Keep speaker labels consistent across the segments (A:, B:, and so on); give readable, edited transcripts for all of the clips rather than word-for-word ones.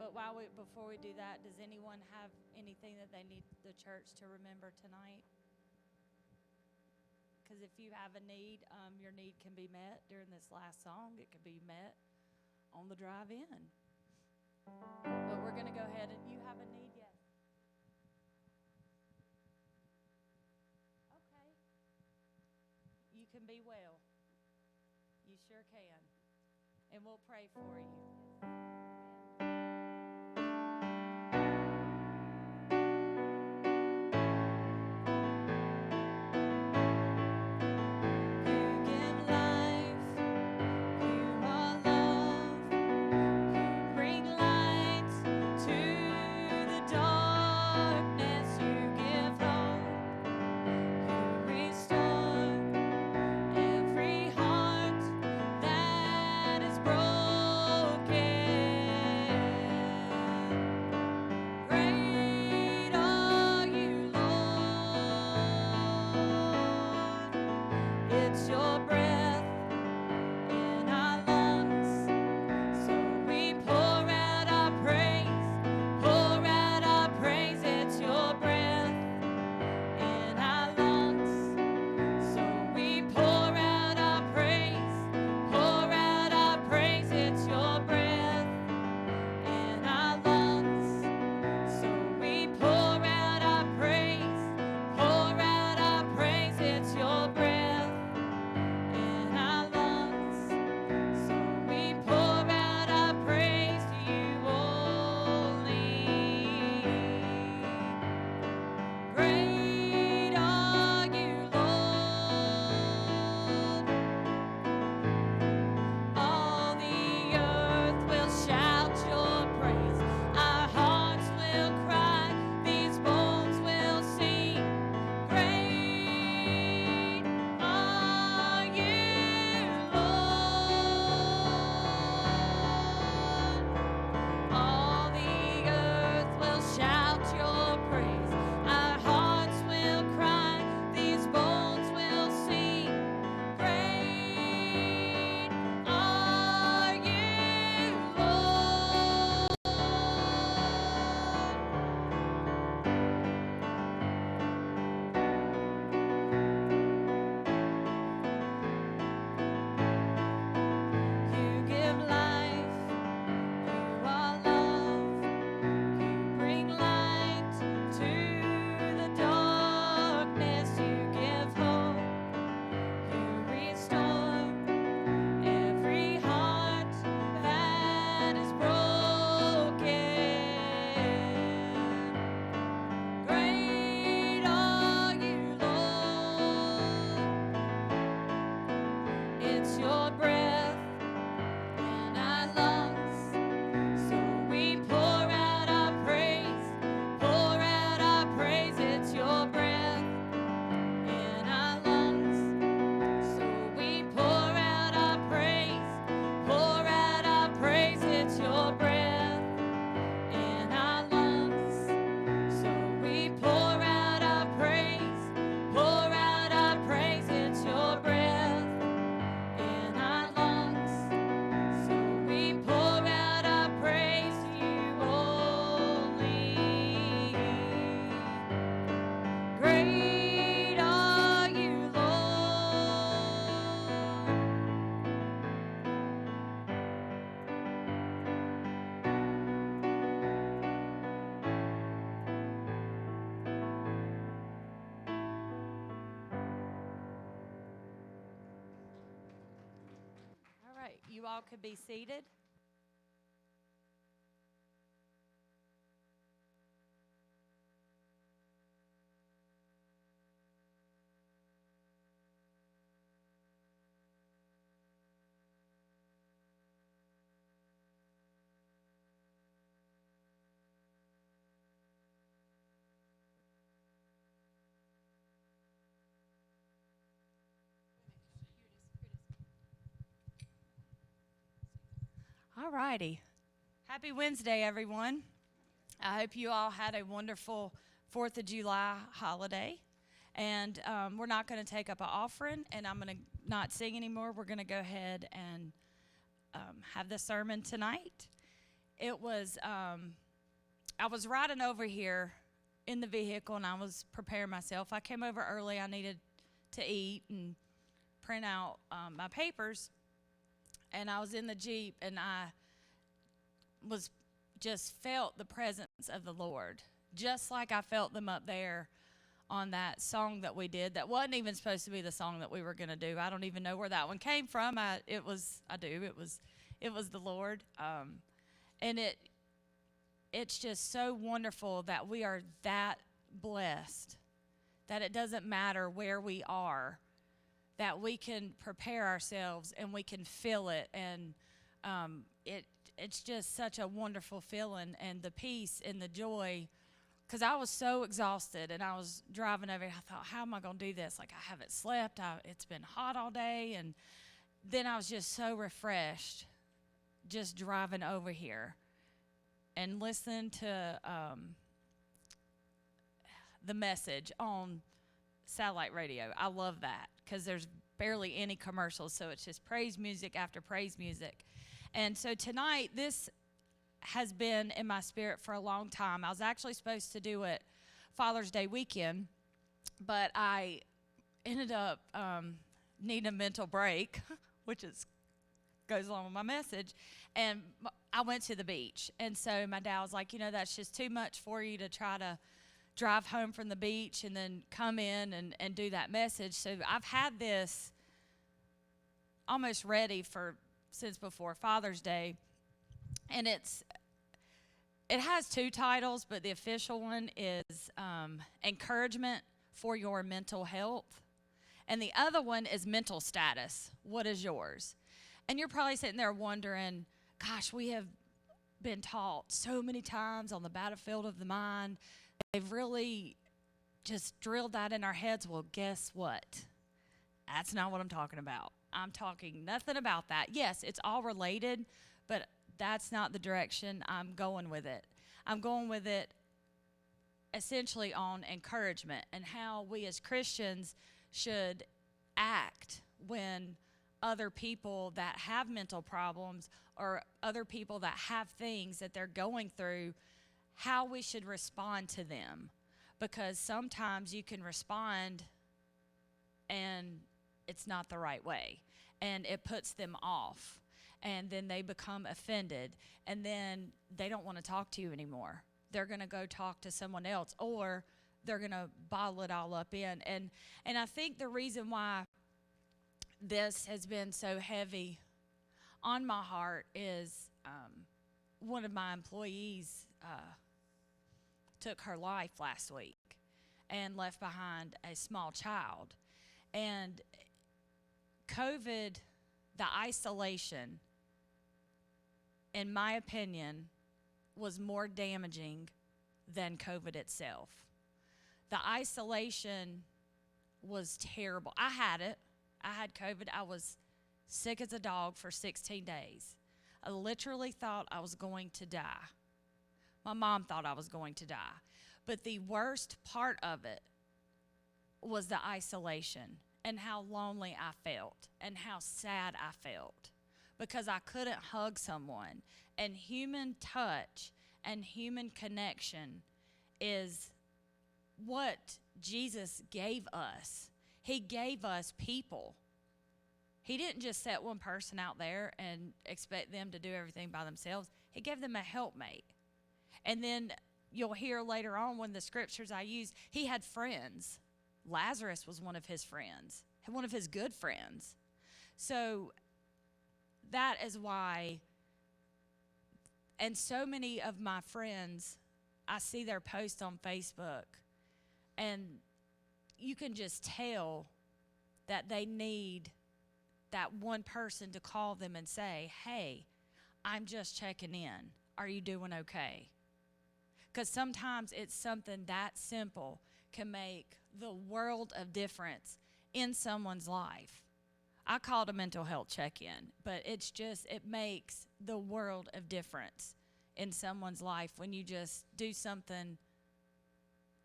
A: But before we do that, does anyone have anything that they need the church to remember tonight? Because if you have a need, your need can be met during this last song. It can be met on the drive in. But we're going to go ahead and you have a need, yes. Okay. You can be well. You sure can. And we'll pray for you. You all could be seated. All righty. Happy Wednesday, everyone. I hope you all had a wonderful 4th of July holiday. And we're not going to take up an offering, and I'm going to not sing anymore. We're going to go ahead and have the sermon tonight. it was, I was riding over here in the vehicle and I was preparing myself. I came over early. I needed to eat and print out my papers. And I was in the Jeep and I was just felt the presence of the Lord, just like I felt them up there on that song that we did that wasn't even supposed to be the song that we were going to do. I don't even know where that one came from. It was the Lord. And it's just so wonderful that we are that blessed, that it doesn't matter where we are, that we can prepare ourselves and we can feel it. And it's just such a wonderful feeling, and the peace and the joy. Because I was so exhausted, and I was driving over here. I thought, how am I going to do this? Like, I haven't slept. It's been hot all day. And then I was just so refreshed just driving over here and listening to the message on satellite radio. I love that because there's barely any commercials, so it's just praise music after praise music. And so tonight, this has been in my spirit for a long time. I was actually supposed to do it Father's Day weekend, but I ended up needing a mental break, which goes along with my message, and I went to the beach. And so my dad was like, that's just too much for you to try to drive home from the beach and then come in and do that message. So I've had this almost ready since before Father's Day. And it has two titles, but the official one is Encouragement for Your Mental Health. And the other one is Mental Status. What is yours? And you're probably sitting there wondering, gosh, we have been taught so many times on the battlefield of the mind. They've really just drilled that in our heads. Well, guess what? That's not what I'm talking about. I'm talking nothing about that. Yes, it's all related, but that's not the direction I'm going with it. I'm going with it essentially on encouragement and how we as Christians should act when other people that have mental problems or other people that have things that they're going through, how we should respond to them. Because sometimes you can respond and it's not the right way, and it puts them off. And then they become offended, and then they don't want to talk to you anymore. They're going to go talk to someone else, or they're going to bottle it all up in. And I think the reason why this has been so heavy on my heart is one of my employees took her life last week and left behind a small child. And COVID, the isolation, in my opinion, was more damaging than COVID itself. The isolation was terrible. I had it. I had COVID. I was sick as a dog for 16 days. I literally thought I was going to die. My mom thought I was going to die. But the worst part of it was the isolation and how lonely I felt and how sad I felt because I couldn't hug someone. And human touch and human connection is what Jesus gave us. He gave us people. He didn't just set one person out there and expect them to do everything by themselves. He gave them a helpmate. And then you'll hear later on when the scriptures I use, he had friends. Lazarus was one of his friends, one of his good friends. So that is why, and so many of my friends, I see their posts on Facebook, and you can just tell that they need that one person to call them and say, hey, I'm just checking in. Are you doing okay? Because sometimes it's something that simple can make the world of difference in someone's life. I call it a mental health check-in, but it makes the world of difference in someone's life when you just do something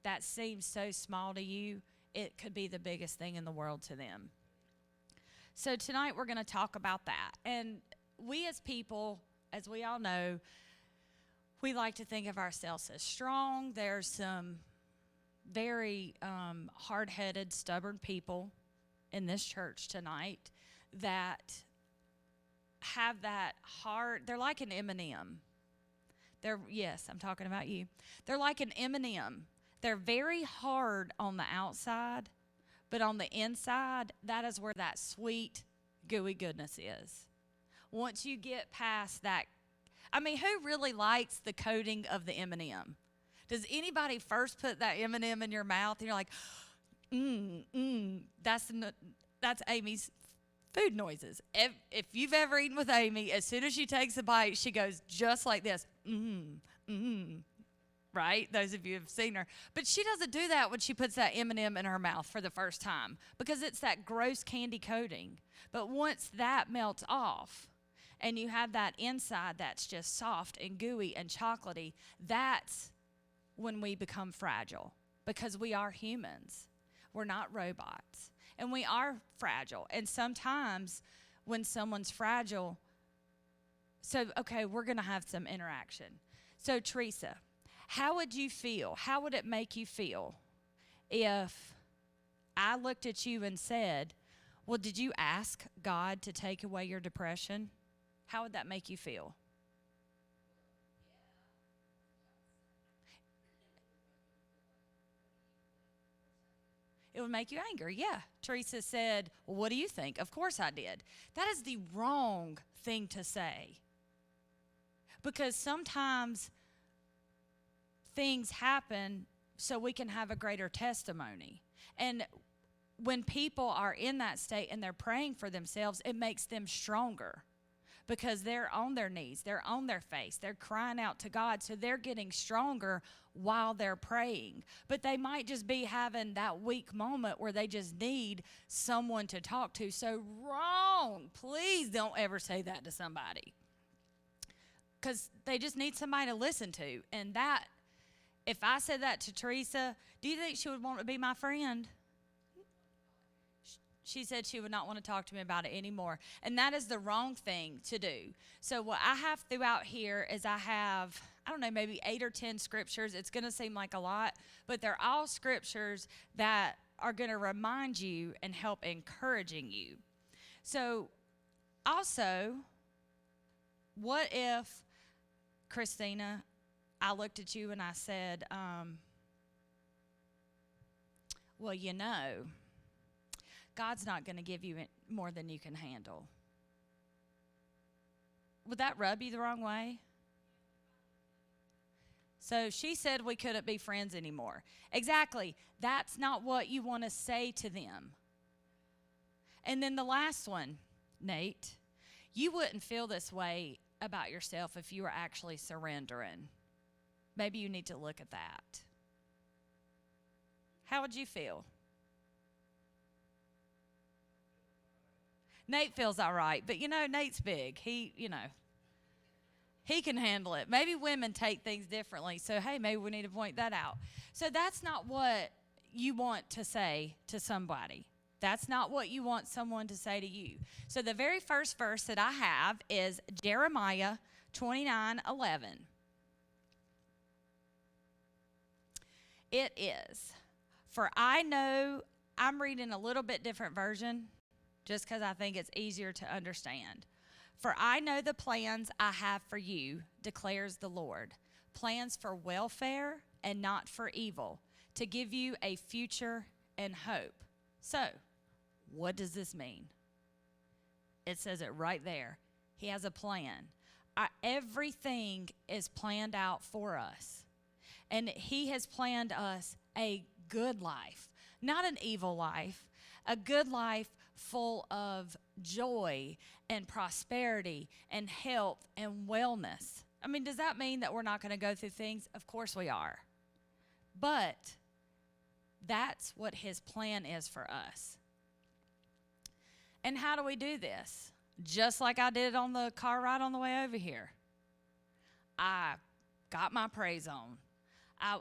A: that seems so small to you. It could be the biggest thing in the world to them. So tonight we're going to talk about that. And we as people, as we all know, We like to think of ourselves as strong. There's some very hard-headed, stubborn people in this church tonight that have that hard, they're like an M&M. Yes, I'm talking about you. They're like an M&M. They're very hard on the outside, but on the inside, that is where that sweet, gooey goodness is. Once you get past that, I mean, who really likes the coating of the M&M? Does anybody first put that M&M in your mouth and you're like, that's Amy's food noises. If you've ever eaten with Amy, as soon as she takes a bite, she goes just like this, right? Those of you who have seen her. But she doesn't do that when she puts that M&M in her mouth for the first time because it's that gross candy coating. But once that melts off and you have that inside that's just soft and gooey and chocolatey, that's when we become fragile because we are humans. We're not robots. And we are fragile. And sometimes when someone's fragile, we're going to have some interaction. So, Teresa, how would you feel? How would it make you feel if I looked at you and said, well, did you ask God to take away your depression? How would that make you feel? It would make you angry. Yeah. Teresa said, well, what do you think? Of course I did. That is the wrong thing to say. Because sometimes things happen so we can have a greater testimony. And when people are in that state and they're praying for themselves, it makes them stronger. Because they're on their knees, they're on their face, they're crying out to God, so they're getting stronger while they're praying. But they might just be having that weak moment where they just need someone to talk to. So wrong. Please don't ever say that to somebody. Because they just need somebody to listen to. And that, if I said that to Teresa, do you think she would want to be my friend? She said she would not want to talk to me about it anymore. And that is the wrong thing to do. So what I have throughout here is I have, maybe 8 or 10 scriptures. It's going to seem like a lot, but they're all scriptures that are going to remind you and help encouraging you. So also, what if, Christina, I looked at you and I said, well, God's not going to give you more than you can handle. Would that rub you the wrong way? So she said we couldn't be friends anymore. Exactly. That's not what you want to say to them. And then the last one, Nate, you wouldn't feel this way about yourself if you were actually surrendering. Maybe you need to look at that. How would you feel? Nate feels all right, but Nate's big. He can handle it. Maybe women take things differently, so hey, maybe we need to point that out. So that's not what you want to say to somebody. That's not what you want someone to say to you. So the very first verse that I have is Jeremiah 29:11. It is, for I know, I'm reading a little bit different version, just because I think it's easier to understand. For I know the plans I have for you, declares the Lord, plans for welfare and not for evil, to give you a future and hope. So, what does this mean? It says it right there. He has a plan. Everything is planned out for us. And he has planned us a good life, not an evil life, a good life full of joy and prosperity and health and wellness. I mean, does that mean that we're not going to go through things? Of course we are. But that's what his plan is for us. And how do we do this? Just like I did on the car ride on the way over here. I got my praise on.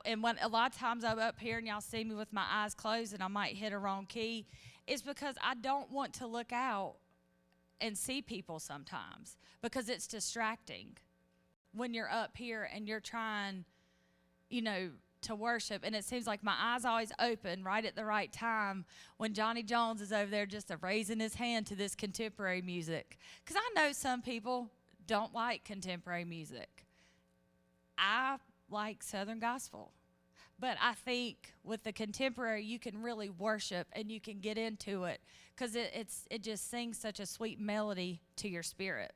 A: And when a lot of times I'm up here and y'all see me with my eyes closed and I might hit a wrong key, it's because I don't want to look out and see people sometimes because it's distracting. when you're up here and you're trying, to worship, and it seems like my eyes always open right at the right time when Johnny Jones is over there just raising his hand to this contemporary music. Because I know some people don't like contemporary music. I like Southern gospel. But I think with the contemporary, you can really worship and you can get into it because it just sings such a sweet melody to your spirit.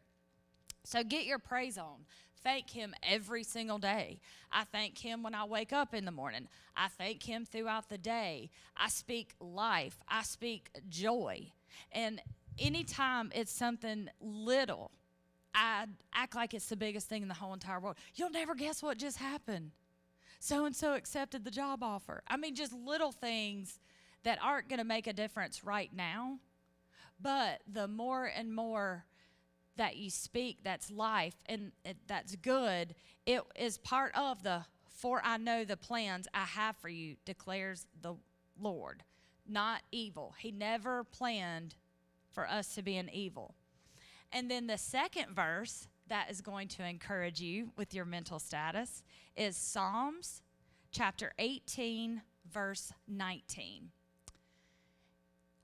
A: So get your praise on. Thank him every single day. I thank him when I wake up in the morning. I thank him throughout the day. I speak life. I speak joy. And anytime it's something little, I act like it's the biggest thing in the whole entire world. You'll never guess what just happened. So-and-so accepted the job offer. I mean, just little things that aren't going to make a difference right now. But the more and more that you speak, that's life and that's good, it is part of for I know the plans I have for you, declares the Lord, not evil. He never planned for us to be in evil. And then the second verse that is going to encourage you with your mental status is Psalms chapter 18, verse 19.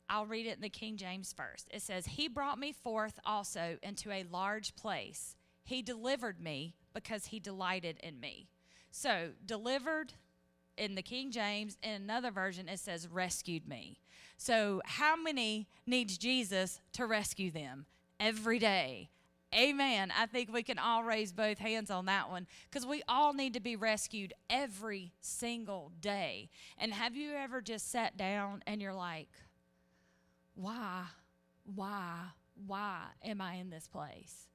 A: I'll read it in the King James first. It says, "He brought me forth also into a large place. He delivered me because he delighted in me." So, delivered in the King James, in another version, it says rescued me. So, how many needs Jesus to rescue them? Every day. Amen. I think we can all raise both hands on that one because we all need to be rescued every single day. And have you ever just sat down and you're like, why am I in this place?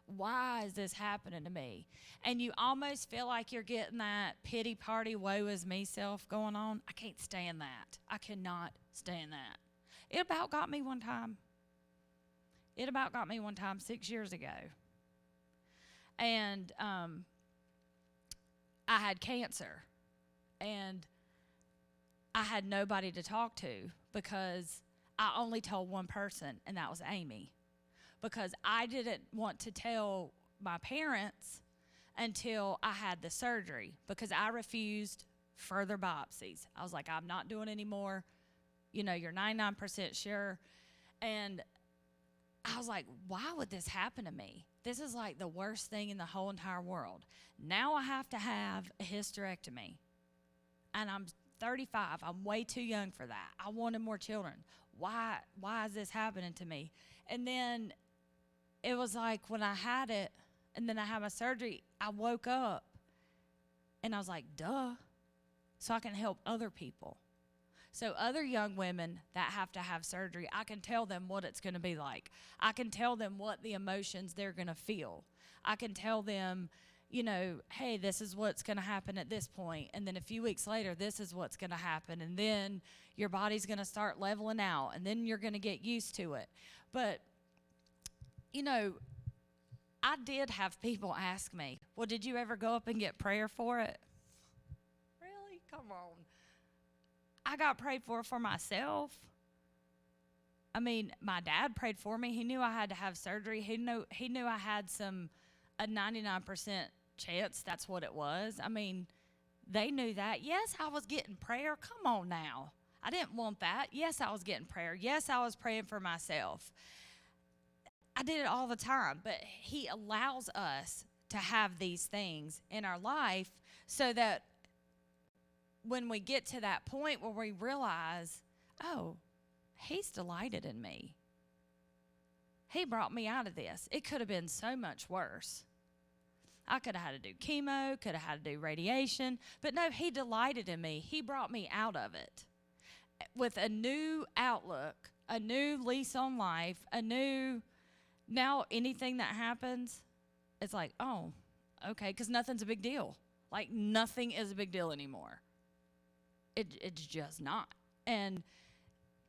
A: Why is this happening to me? And you almost feel like you're getting that pity party, woe is me self going on. I can't stand that. I cannot stand that. It about got me one time. 6 years ago. And I had cancer. And I had nobody to talk to because I only told one person, and that was Amy. Because I didn't want to tell my parents until I had the surgery because I refused further biopsies. I was like, I'm not doing any more. You're 99% sure. And I was like, why would this happen to me? This is like the worst thing in the whole entire world. Now I have to have a hysterectomy. And I'm 35. I'm way too young for that. I wanted more children. Why is this happening to me? And then it was like when I had it and then I had my surgery, I woke up and I was like, duh, so I can help other people. So other young women that have to have surgery, I can tell them what it's going to be like. I can tell them what the emotions they're going to feel. I can tell them, hey, this is what's going to happen at this point. And then a few weeks later, this is what's going to happen. And then your body's going to start leveling out. And then you're going to get used to it. But, I did have people ask me, well, did you ever go up and get prayer for it? Really? Come on. I got prayed for myself. I mean, my dad prayed for me. He knew I had to have surgery. He knew I had a 99% chance that's what it was. I mean, they knew that. Yes, I was getting prayer. Come on now. I didn't want that. Yes, I was getting prayer. Yes, I was praying for myself. I did it all the time, but he allows us to have these things in our life so that when we get to that point where we realize, oh, he's delighted in me. He brought me out of this. It could have been so much worse. I could have had to do chemo, could have had to do radiation, but no, he delighted in me. He brought me out of it with a new outlook, a new lease on life, now anything that happens, it's like, oh, okay, because nothing's a big deal. Like nothing is a big deal anymore. It's just not. And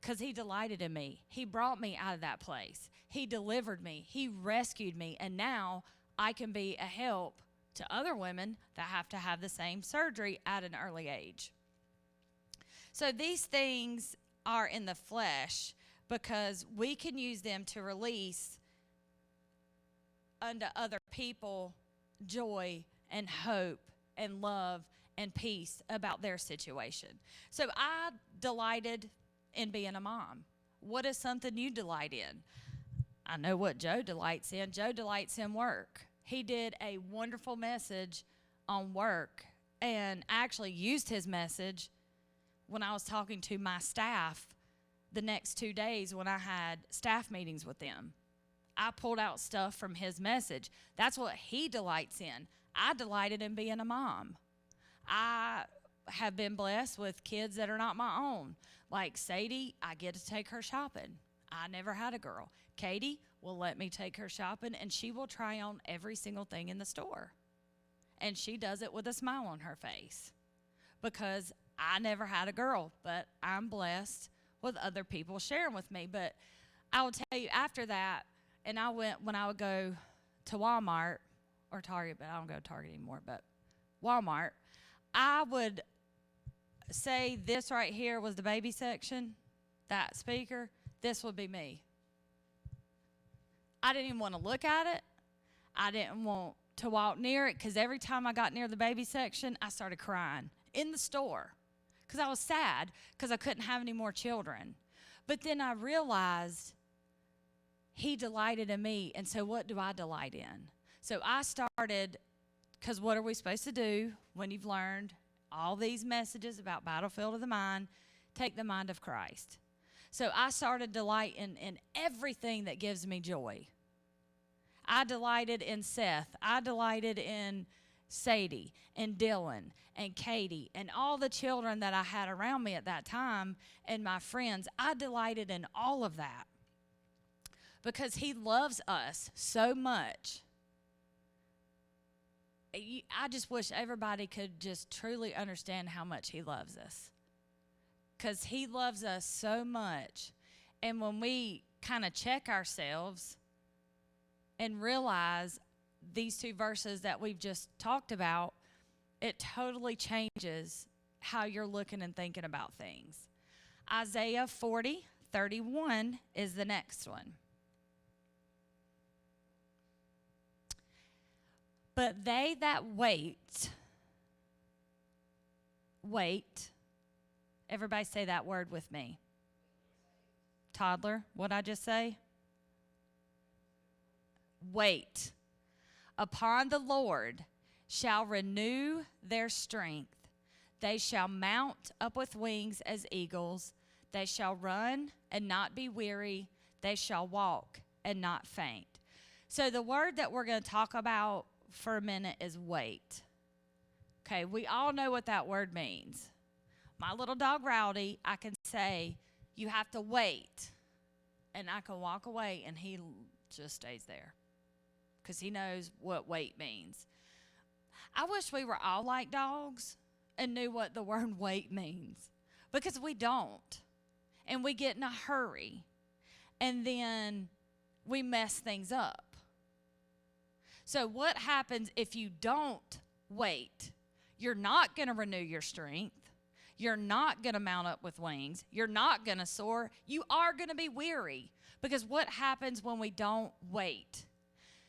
A: because he delighted in me. He brought me out of that place. He delivered me. He rescued me. And now I can be a help to other women that have to have the same surgery at an early age. So these things are in the flesh because we can use them to release unto other people joy and hope and love and peace about their situation. So I delighted in being a mom. What is something you delight in? I know what Joe delights in. Joe delights in work. He did a wonderful message on work and actually used his message when I was talking to my staff the next 2 days when I had staff meetings with them. I pulled out stuff from his message. That's what he delights in. I delighted in being a mom. I have been blessed with kids that are not my own. Like Sadie, I get to take her shopping. I never had a girl. Katie will let me take her shopping, and she will try on every single thing in the store. And she does it with a smile on her face because I never had a girl, but I'm blessed with other people sharing with me. But I will tell you, after that, and I went when I would go to Walmart or Target, but I don't go to Target anymore, but Walmart, I would say this right here was the baby section, that speaker, this would be me. I didn't even want to look at it. I didn't want to walk near it because every time I got near the baby section, I started crying in the store because I was sad because I couldn't have any more children. But then I realized he delighted in me, and so what do I delight in? So I started, because what are we supposed to do when you've learned all these messages about battlefield of the mind? Take the mind of Christ. So I started delighting in everything that gives me joy. I delighted in Seth. I delighted in Sadie and Dylan and Katie and all the children that I had around me at that time and my friends. I delighted in all of that because he loves us so much. I just wish everybody could just truly understand how much he loves us, because he loves us so much. And when we kind of check ourselves and realize these two verses that we've just talked about, it totally changes how you're looking and thinking about things. Isaiah 40:31 is the next one. But they that wait, everybody say that word with me. Toddler, what'd I just say? Wait upon the Lord shall renew their strength. They shall mount up with wings as eagles. They shall run and not be weary. They shall walk and not faint. So the word that we're going to talk about for a minute is wait. Okay, we all know what that word means. My little dog Rowdy, I can say, you have to wait. And I can walk away and he just stays there because he knows what wait means. I wish we were all like dogs and knew what the word wait means, because we don't. And we get in a hurry and then we mess things up. So what happens if you don't wait? You're not going to renew your strength. You're not going to mount up with wings. You're not going to soar. You are going to be weary, because what happens when we don't wait?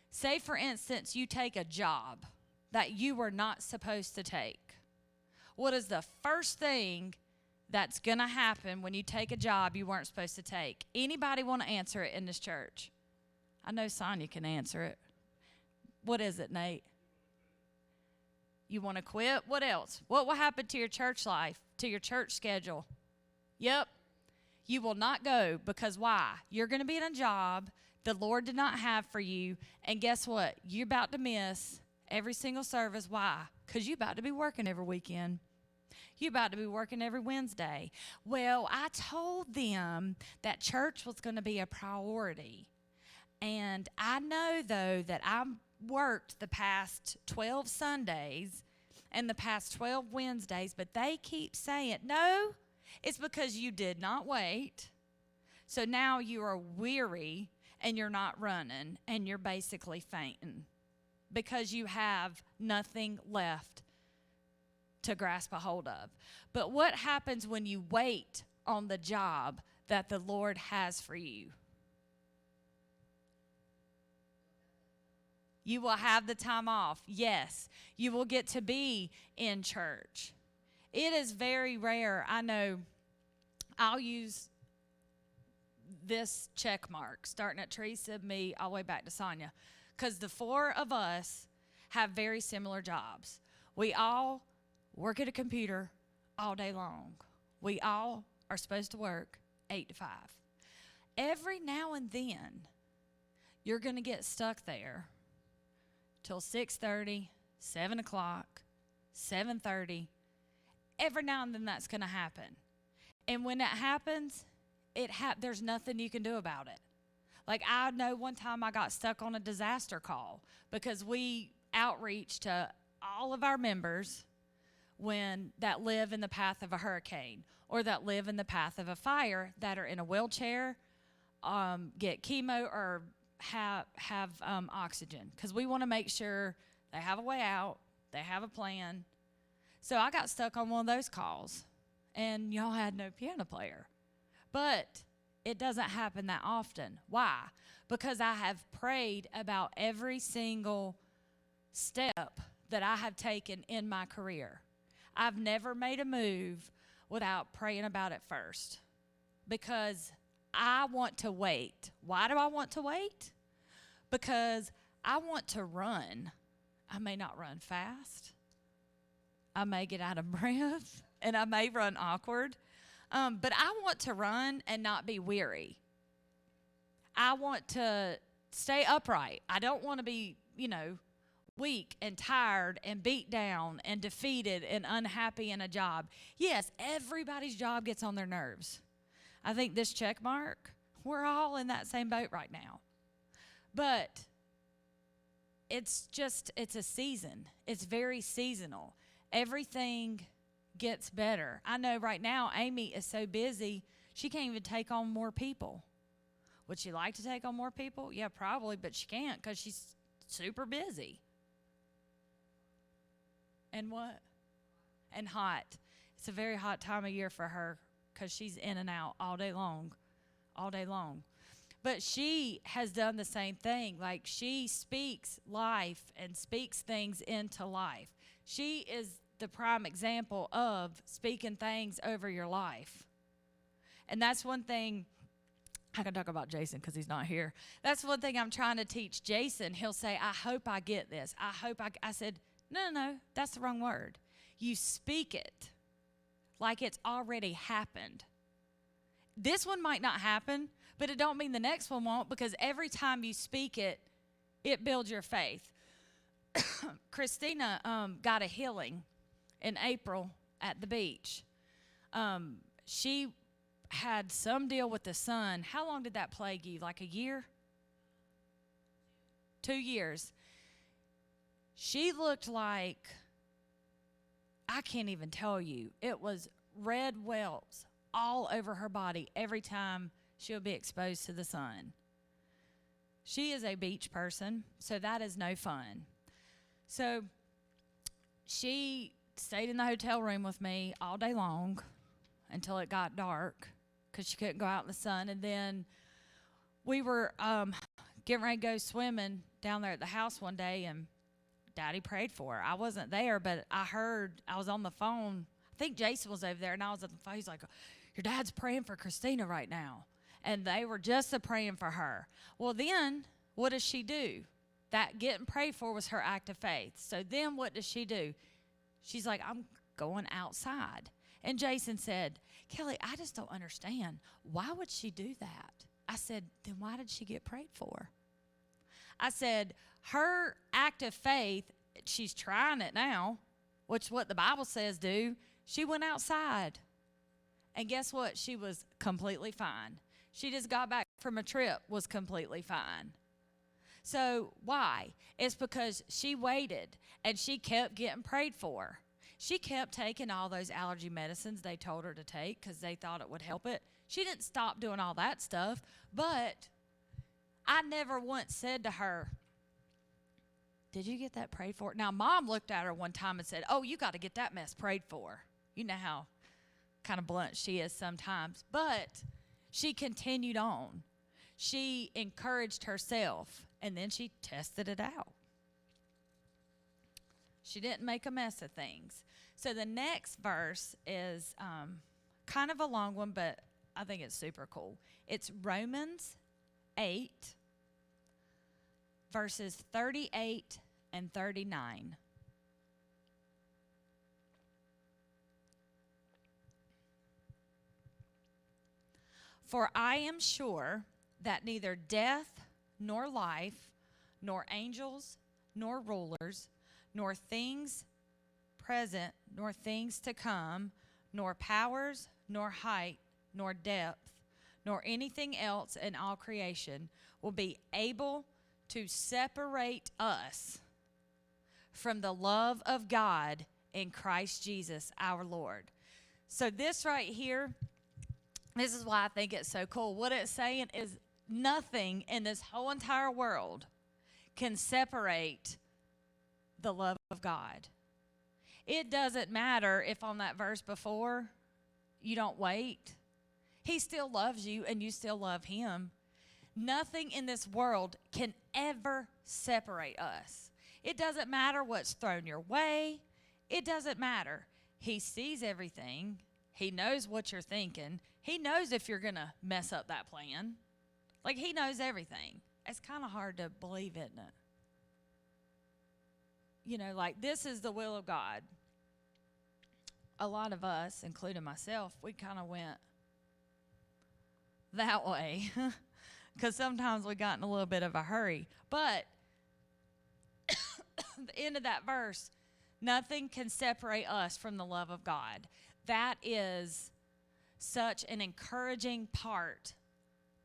A: Say, for instance, you take a job that you were not supposed to take. What is the first thing that's going to happen when you take a job you weren't supposed to take? Anybody want to answer it in this church? I know Sonia can answer it. What is it, Nate? You want to quit? What else? What will happen to your church life, to your church schedule? Yep. You will not go, because why? You're going to be in a job the Lord did not have for you, and guess what? You're about to miss every single service. Why? Because you're about to be working every weekend. You're about to be working every Wednesday. Well, I told them that church was going to be a priority. And I know, though, that I'm worked the past 12 Sundays and the past 12 Wednesdays, but they keep saying, no, it's because you did not wait. So now you are weary and you're not running and you're basically fainting because you have nothing left to grasp a hold of. But what happens when you wait on the job that the Lord has for you? You will have the time off. Yes, you will get to be in church. It is very rare. I know I'll use this check mark, starting at Teresa, me, all the way back to Sonia, because the four of us have very similar jobs. We all work at a computer all day long. We all are supposed to work 8 to 5. Every now and then, you're going to get stuck there till 6:30, 7 o'clock, 7:30. Every now and then that's going to happen. And when it happens, there's nothing you can do about it. Like, I know one time I got stuck on a disaster call because we outreach to all of our members that live in the path of a hurricane or that live in the path of a fire, that are in a wheelchair, get chemo, or have oxygen, because we want to make sure they have a way out, they have a plan. So I got stuck on one of those calls, and y'all had no piano player. But it doesn't happen that often. Why? Because I have prayed about every single step that I have taken in my career. I've never made a move without praying about it first, because I want to wait. Why do I want to wait? Because I want to run. I may not run fast. I may get out of breath, and I may run awkward. But I want to run and not be weary. I want to stay upright. I don't want to be, weak and tired and beat down and defeated and unhappy in a job. Yes, everybody's job gets on their nerves. I think this check mark, we're all in that same boat right now. But it's a season. It's very seasonal. Everything gets better. I know right now Amy is so busy, she can't even take on more people. Would she like to take on more people? Yeah, probably, but she can't because she's super busy. And what? And hot. It's a very hot time of year for her because she's in and out all day long. But she has done the same thing. Like, she speaks life and speaks things into life. She is the prime example of speaking things over your life. And that's one thing, I can talk about Jason because he's not here. That's one thing I'm trying to teach Jason. He'll say, I hope I get this. I said, no, that's the wrong word. You speak it like it's already happened. This one might not happen, but it don't mean the next one won't, because every time you speak it, it builds your faith. Christina got a healing in April at the beach. She had some deal with the sun. How long did that plague you? Like a year? 2 years. She looked like, I can't even tell you. It was red welts all over her body every time she'll be exposed to the sun. She is a beach person, so that is no fun. So she stayed in the hotel room with me all day long until it got dark because she couldn't go out in the sun. And then we were getting ready to go swimming down there at the house one day, and Daddy prayed for her. I wasn't there, but I was on the phone. I think Jason was over there, and I was on the phone. He's like, your dad's praying for Christina right now. And they were just praying for her. Well, then, what does she do? That getting prayed for was her act of faith. So then what does she do? She's like, I'm going outside. And Jason said, Kelly, I just don't understand. Why would she do that? I said, then why did she get prayed for? I said, her act of faith, she's trying it now, which is what the Bible says do. She went outside. And guess what? She was completely fine. She just got back from a trip, was completely fine. So why? It's because she waited and she kept getting prayed for. She kept taking all those allergy medicines they told her to take because they thought it would help it. She didn't stop doing all that stuff, but I never once said to her, did you get that prayed for? Now, Mom looked at her one time and said, oh, you got to get that mess prayed for. You know how kind of blunt she is sometimes. But she continued on. She encouraged herself, and then she tested it out. She didn't make a mess of things. So the next verse is kind of a long one, but I think it's super cool. It's Romans 8, verses 38 and 39. For I am sure that neither death nor life, nor angels, nor rulers, nor things present, nor things to come, nor powers, nor height, nor depth, nor anything else in all creation will be able to separate us from the love of God in Christ Jesus our Lord. So this right here, this is why I think it's so cool. What it's saying is nothing in this whole entire world can separate the love of God. It doesn't matter if on that verse before you don't wait. He still loves you and you still love him. Nothing in this world can ever separate us. It doesn't matter what's thrown your way. It doesn't matter. He sees everything. He knows what you're thinking. He knows if you're going to mess up that plan. Like, he knows everything. It's kind of hard to believe, isn't it? You know, like, this is the will of God. A lot of us, including myself, we kind of went that way because sometimes we got in a little bit of a hurry. But the end of that verse, nothing can separate us from the love of God. That is such an encouraging part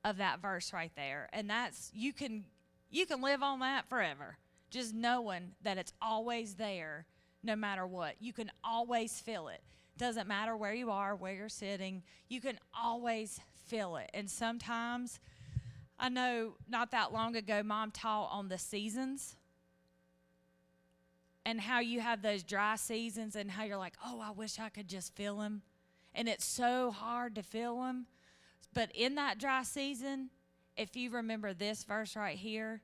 A: of that verse right there. And that's, you can live on that forever. Just knowing that it's always there no matter what. You can always feel it. Doesn't matter where you are, where you're sitting. You can always feel it. And sometimes, I know not that long ago, Mom taught on the seasons and how you have those dry seasons and how you're like, oh, I wish I could just feel them. And it's so hard to feel them. But in that dry season, if you remember this verse right here,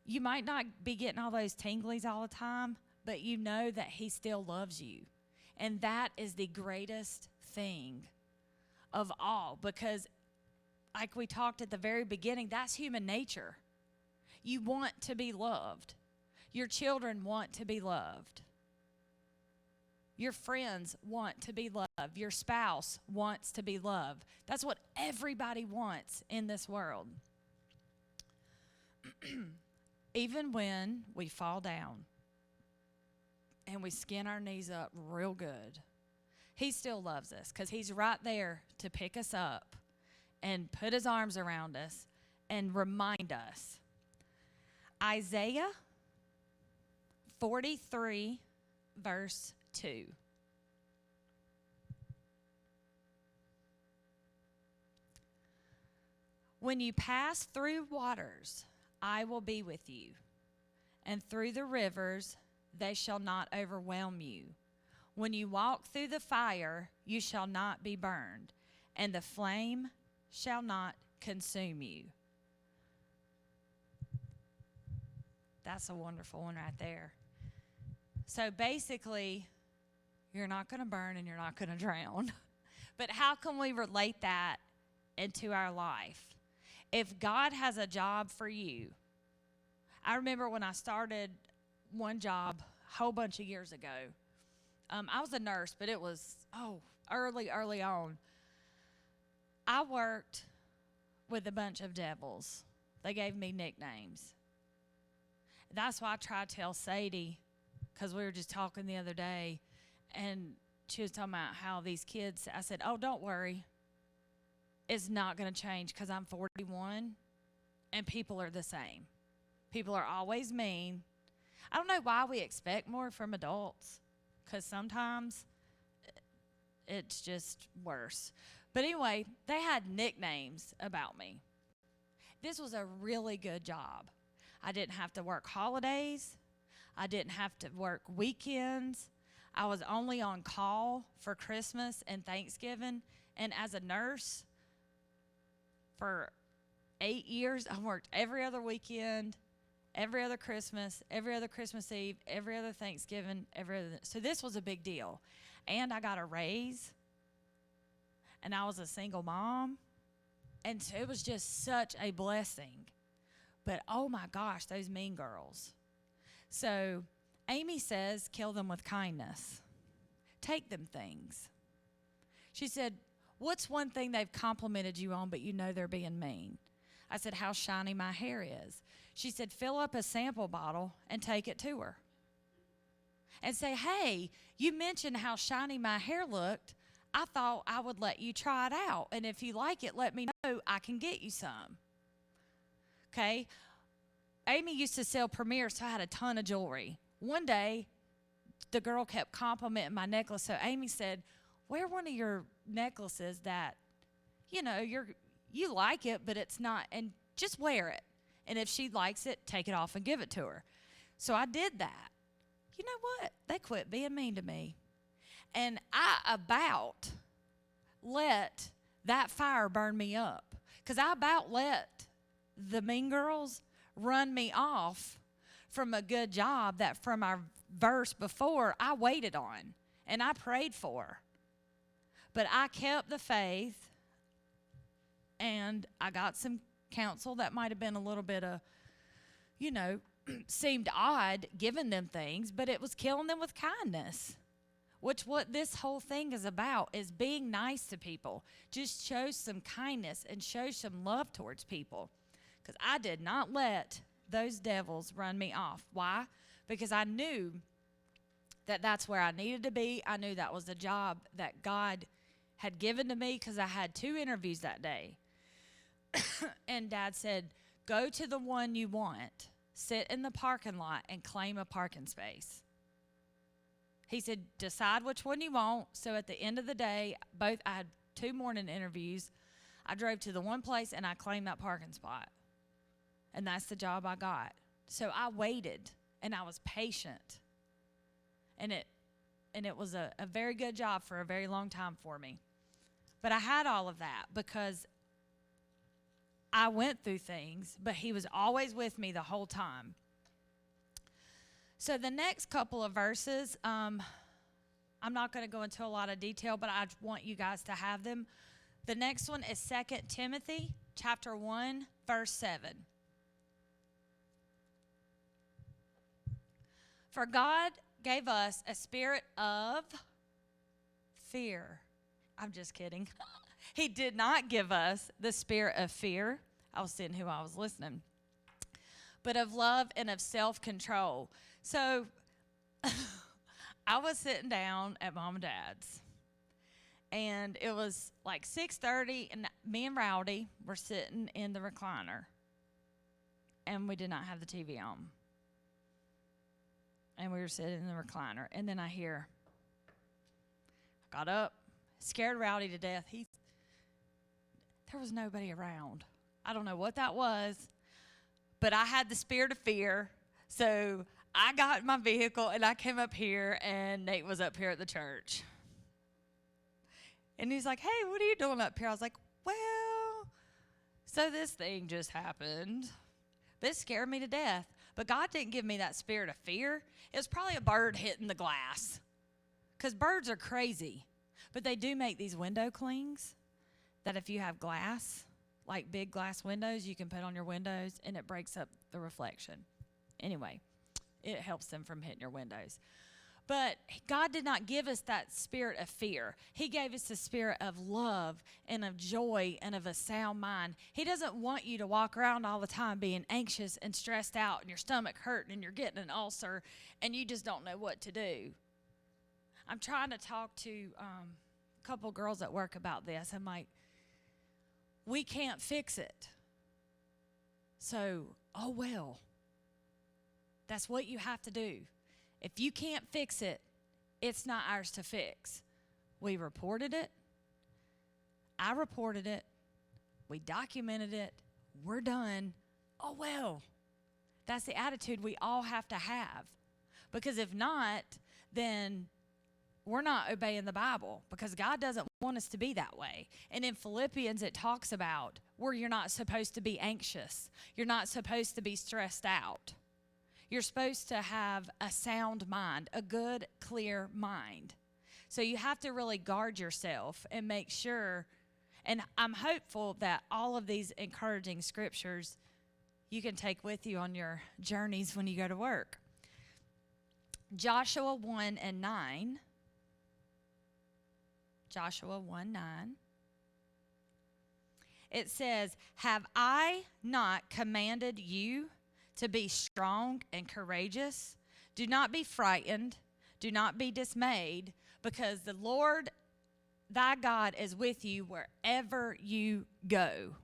A: you might not be getting all those tinglies all the time, but you know that he still loves you. And that is the greatest thing of all, because like we talked at the very beginning, that's human nature. You want to be loved. Your children want to be loved. Your friends want to be loved. Your spouse wants to be loved. That's what everybody wants in this world. Even when we fall down and we skin our knees up real good, he still loves us because he's right there to pick us up and put his arms around us and remind us. Isaiah 43, verse 2. When you pass through waters, I will be with you, and through the rivers, they shall not overwhelm you. When you walk through the fire, you shall not be burned, and the flame shall not consume you. That's a wonderful one right there. So basically, you're not going to burn and you're not going to drown. But how can we relate that into our life? If God has a job for you, I remember when I started one job a whole bunch of years ago. I was a nurse, but it was, early on. I worked with a bunch of devils. They gave me nicknames. That's why I tried to tell Sadie, because we were just talking the other day, and she was talking about how these kids, I said, oh, don't worry. It's not going to change because I'm 41, and people are the same. People are always mean. I don't know why we expect more from adults, because sometimes it's just worse. But anyway, they had nicknames about me. This was a really good job. I didn't have to work holidays. I didn't have to work weekends. I was only on call for Christmas and Thanksgiving. And as a nurse, for 8 years, I worked every other weekend, every other Christmas, every other Christmas Eve, every other Thanksgiving, so this was a big deal. And I got a raise, and I was a single mom, and so it was just such a blessing. But oh my gosh, those mean girls. So Amy says, kill them with kindness. Take them things. She said, what's one thing they've complimented you on, but you know they're being mean? I said, how shiny my hair is. She said, fill up a sample bottle and take it to her. And say, hey, you mentioned how shiny my hair looked. I thought I would let you try it out. And if you like it, let me know. I can get you some. Okay? Amy used to sell Premier, so I had a ton of jewelry. One day, the girl kept complimenting my necklace. So Amy said, wear one of your necklaces that, you know, you like it, but it's not, and just wear it. And if she likes it, take it off and give it to her. So I did that. You know what? They quit being mean to me. And I about let that fire burn me up. Because I about let the mean girls run me off from a good job that from our verse before I waited on and I prayed for. But I kept the faith, and I got some counsel that might have been a little bit of, you know, seemed odd giving them things, but it was killing them with kindness, which what this whole thing is about is being nice to people. Just show some kindness and show some love towards people. Because I did not let those devils run me off. Why? Because I knew that that's where I needed to be. I knew that was the job that God had given to me because I had 2 interviews that day. And Dad said, go to the one you want, sit in the parking lot, and claim a parking space. He said, decide which one you want. So at the end of the day, I had 2 morning interviews. I drove to the one place, and I claimed that parking spot. And that's the job I got. So I waited, and I was patient. And it was a very good job for a very long time for me. But I had all of that because I went through things, but he was always with me the whole time. So the next couple of verses, I'm not going to go into a lot of detail, but I want you guys to have them. The next one is 2 Timothy chapter 1, verse 7. For God gave us a spirit of fear. I'm just kidding. He did not give us the spirit of fear. I was seeing who I was listening. But of love and of self-control. So I was sitting down at Mom and Dad's. And it was like 6:30, and me and Rowdy were sitting in the recliner. And we did not have the TV on. And we were sitting in the recliner. And then I got up, scared Rowdy to death. There was nobody around. I don't know what that was, but I had the spirit of fear. So I got in my vehicle, and I came up here, and Nate was up here at the church. And he's like, hey, what are you doing up here? I was like, well, so this thing just happened. But it scared me to death. But God didn't give me that spirit of fear. It was probably a bird hitting the glass. Because birds are crazy. But they do make these window clings that if you have glass, like big glass windows, you can put on your windows, and it breaks up the reflection. Anyway, it helps them from hitting your windows. But God did not give us that spirit of fear. He gave us the spirit of love and of joy and of a sound mind. He doesn't want you to walk around all the time being anxious and stressed out and your stomach hurting and you're getting an ulcer and you just don't know what to do. I'm trying to talk to a couple girls at work about this. I'm like, we can't fix it. So, oh well. That's what you have to do. If you can't fix it, it's not ours to fix. We reported it. I reported it. We documented it. We're done. Oh, well. That's the attitude we all have to have. Because if not, then we're not obeying the Bible. Because God doesn't want us to be that way. And in Philippians, it talks about where you're not supposed to be anxious. You're not supposed to be stressed out. You're supposed to have a sound mind, a good, clear mind. So you have to really guard yourself and make sure. And I'm hopeful that all of these encouraging scriptures you can take with you on your journeys when you go to work. Joshua 1 and 9. Joshua 1:9. It says, "Have I not commanded you to be strong and courageous? Do not be frightened, do not be dismayed, because the Lord thy God is with you wherever you go."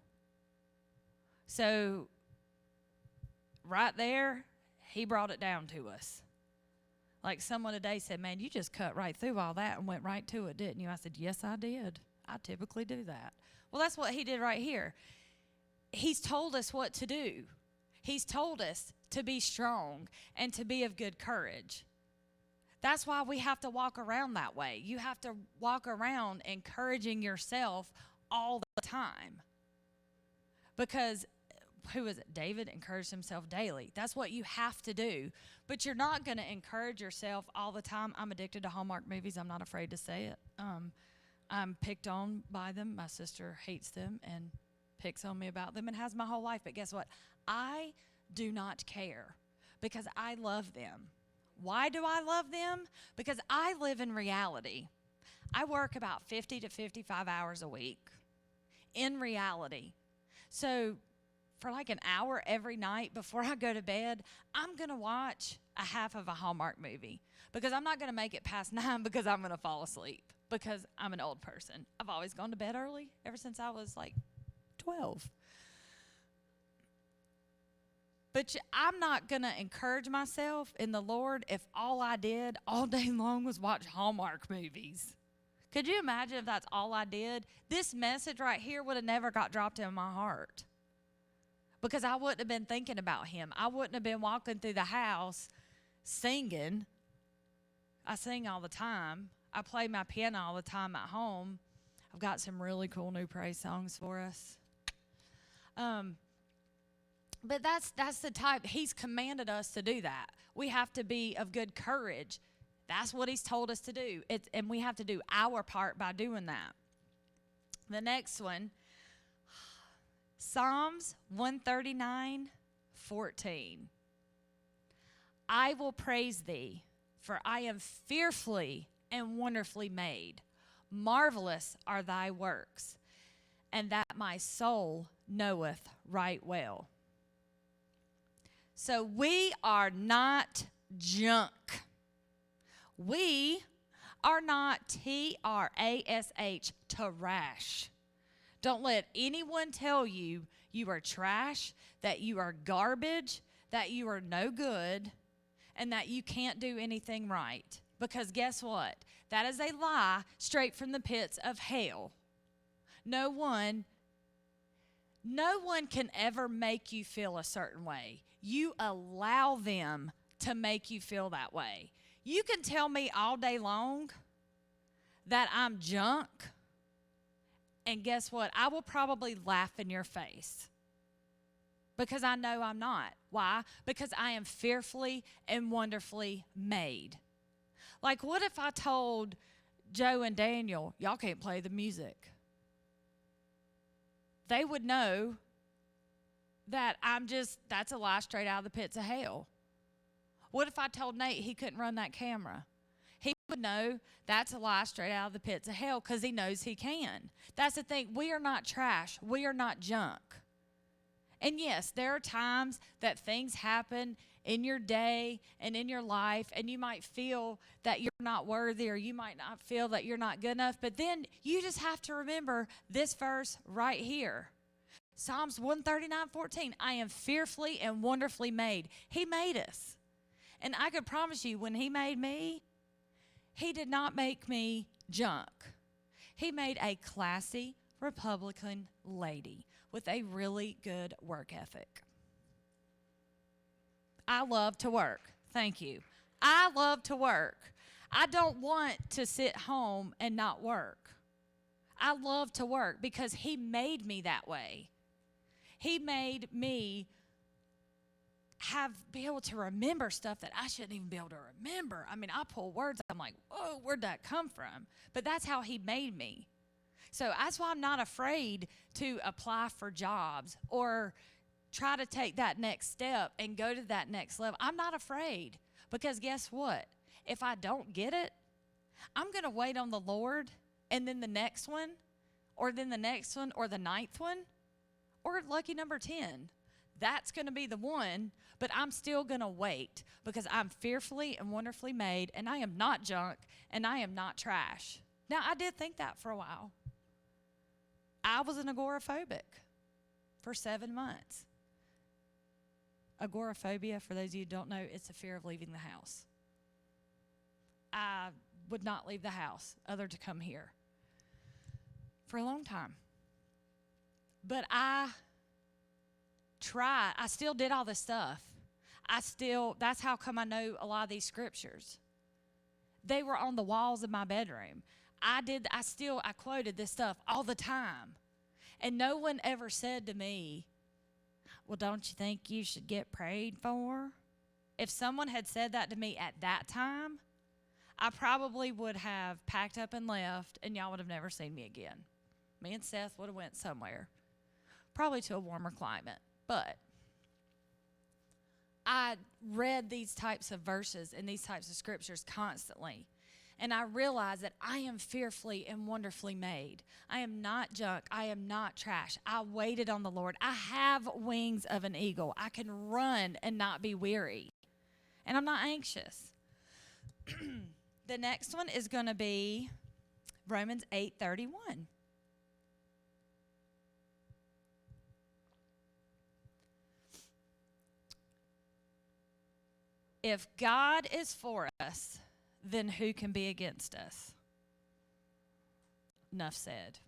A: So, right there, he brought it down to us. Like someone today said, "Man, you just cut right through all that and went right to it, didn't you?" I said, "Yes, I did. I typically do that." Well, that's what he did right here. He's told us what to do. He's told us to be strong and to be of good courage. That's why we have to walk around that way. You have to walk around encouraging yourself all the time. Because who is it? David encouraged himself daily. That's what you have to do. But you're not going to encourage yourself all the time. I'm addicted to Hallmark movies. I'm not afraid to say it. I'm picked on by them. My sister hates them and picks on me about them and has my whole life. But guess what? I do not care because I love them. Why do I love them? Because I live in reality. I work about 50 to 55 hours a week in reality. So for like an hour every night before I go to bed, I'm going to watch a half of a Hallmark movie because I'm not going to make it past 9 because I'm going to fall asleep because I'm an old person. I've always gone to bed early ever since I was like 12. But I'm not going to encourage myself in the Lord if all I did all day long was watch Hallmark movies. Could you imagine if that's all I did? This message right here would have never got dropped in my heart because I wouldn't have been thinking about him. I wouldn't have been walking through the house singing. I sing all the time. I play my piano all the time at home. I've got some really cool new praise songs for us. But that's the type, he's commanded us to do that. We have to be of good courage. That's what he's told us to do. And we have to do our part by doing that. The next one, Psalms 139:14. "I will praise thee, for I am fearfully and wonderfully made. Marvelous are thy works, and that my soul knoweth right well." So we are not junk. We are not trash. Don't let anyone tell you you are trash, that you are garbage, that you are no good, and that you can't do anything right. Because guess what? That is a lie straight from the pits of hell. No one can ever make you feel a certain way. You allow them to make you feel that way. You can tell me all day long that I'm junk, and guess what? I will probably laugh in your face because I know I'm not. Why? Because I am fearfully and wonderfully made. Like, what if I told Joe and Daniel, y'all can't play the music? They would know that that's a lie straight out of the pits of hell. What if I told Nate he couldn't run that camera? He would know that's a lie straight out of the pits of hell because he knows he can. That's the thing. We are not trash. We are not junk. And yes, there are times that things happen in your day and in your life, and you might feel that you're not worthy or you might not feel that you're not good enough. But then you just have to remember this verse right here. Psalms 139:14. "I am fearfully and wonderfully made." He made us. And I could promise you, when he made me, he did not make me junk. He made a classy Republican lady with a really good work ethic. I love to work. Thank you. I love to work. I don't want to sit home and not work. I love to work because he made me that way. He made me be able to remember stuff that I shouldn't even be able to remember. I mean, I pull words, I'm like, whoa, where'd that come from? But that's how he made me. So that's why I'm not afraid to apply for jobs or try to take that next step and go to that next level. I'm not afraid, because guess what? If I don't get it, I'm going to wait on the Lord, and then the next one, or then the next one, or the ninth one, or lucky number 10. That's going to be the one, but I'm still going to wait, because I'm fearfully and wonderfully made, and I am not junk, and I am not trash. Now, I did think that for a while. I was an agoraphobic for 7 months. Agoraphobia, for those of you who don't know, it's a fear of leaving the house. I would not leave the house other to come here for a long time. But I tried. I still did all this stuff. That's how come I know a lot of these scriptures. They were on the walls of my bedroom. I quoted this stuff all the time. And no one ever said to me, well, don't you think you should get prayed for? If someone had said that to me at that time, I probably would have packed up and left, and y'all would have never seen me again. Me and Seth would have went somewhere, probably to a warmer climate. But I read these types of verses and these types of scriptures constantly. And I realized that I am fearfully and wonderfully made. I am not junk. I am not trash. I waited on the Lord. I have wings of an eagle. I can run and not be weary. And I'm not anxious. The next one is going to be Romans 8:31. If God is for us, then who can be against us? Enough said.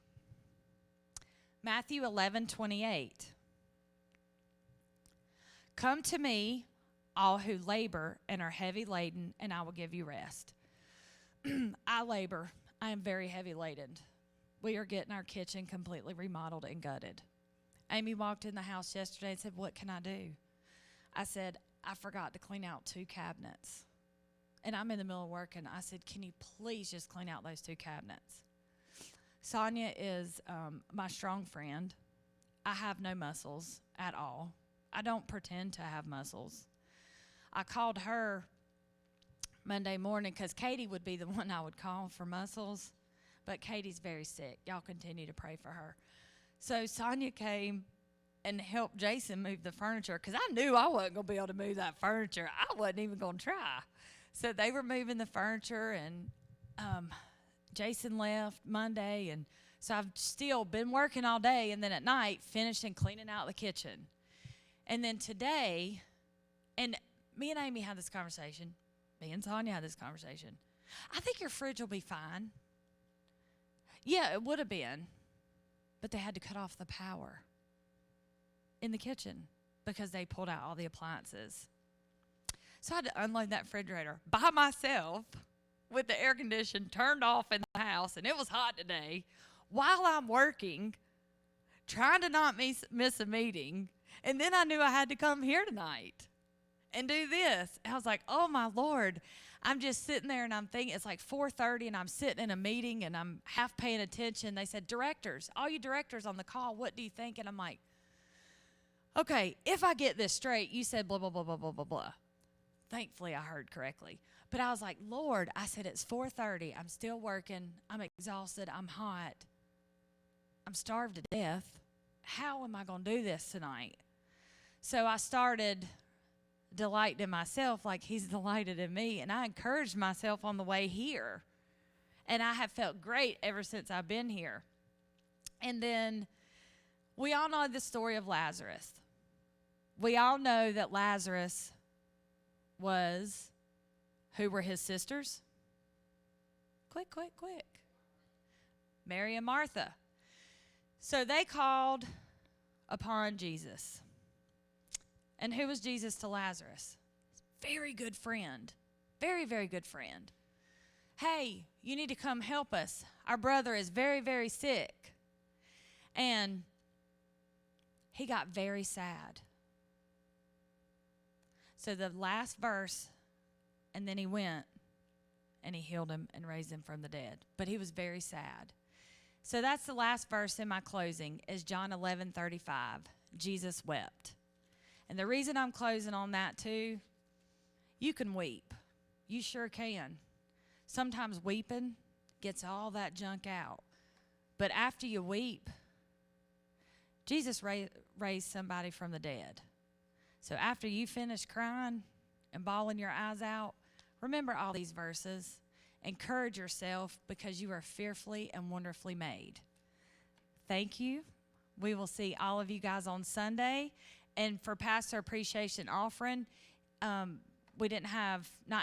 A: Matthew 11:28. Come to me, all who labor and are heavy laden, and I will give you rest. I labor. I am very heavy laden. We are getting our kitchen completely remodeled and gutted. Amy walked in the house yesterday and said, what can I do? I said, I forgot to clean out 2 cabinets. And I'm in the middle of work, and I said, can you please just clean out those 2 cabinets? Sonia is my strong friend. I have no muscles at all. I don't pretend to have muscles. I called her Monday morning because Katie would be the one I would call for muscles, but Katie's very sick. Y'all continue to pray for her. So Sonia came and helped Jason move the furniture, because I knew I wasn't going to be able to move that furniture. I wasn't even going to try. So they were moving the furniture, and Jason left Monday, and so I've still been working all day, and then at night finishing cleaning out the kitchen. And then today, and me and Amy had this conversation. Me and Tanya had this conversation. I think your fridge will be fine. Yeah, it would have been, but they had to cut off the power in the kitchen because they pulled out all the appliances. So I had to unload that refrigerator by myself with the air condition turned off in the house, and it was hot today, while I'm working, trying to not miss a meeting. And then I knew I had to come here tonight and do this. And I was like, oh, my Lord. I'm just sitting there, and I'm thinking, it's like 4:30, and I'm sitting in a meeting, and I'm half paying attention. They said, directors, all you directors on the call, what do you think? And I'm like, okay, if I get this straight, you said blah, blah, blah, blah, blah, blah, blah. Thankfully, I heard correctly. But I was like, Lord, I said, it's 4:30. I'm still working. I'm exhausted. I'm hot. I'm starved to death. How am I going to do this tonight? So I started delighting in myself like he's delighted in me. And I encouraged myself on the way here. And I have felt great ever since I've been here. And then we all know the story of Lazarus. We all know that Lazarus was, who were his sisters? Quick. Mary and Martha. So they called upon Jesus. And who was Jesus to Lazarus? Very good friend. Very, very good friend. Hey, you need to come help us. Our brother is very, very sick. And he got very sad. So the last verse, and then he went and he healed him and raised him from the dead. But he was very sad. So that's the last verse in my closing, is John 11:35. Jesus wept. And the reason I'm closing on that too, you can weep. You sure can. Sometimes weeping gets all that junk out. But after you weep, Jesus raised somebody from the dead. So after you finish crying and bawling your eyes out, remember all these verses. Encourage yourself, because you are fearfully and wonderfully made. Thank you. We will see all of you guys on Sunday. And for Pastor Appreciation Offering, not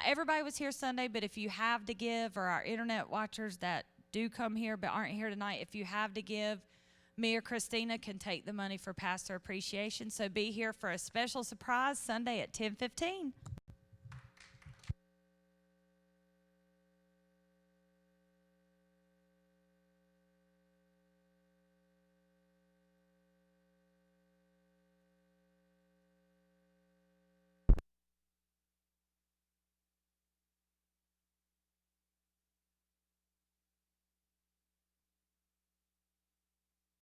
A: everybody was here Sunday, but if you have to give, or our internet watchers that do come here but aren't here tonight, if you have to give, me or Christina can take the money for Pastor Appreciation. So be here for a special surprise Sunday at 10:15.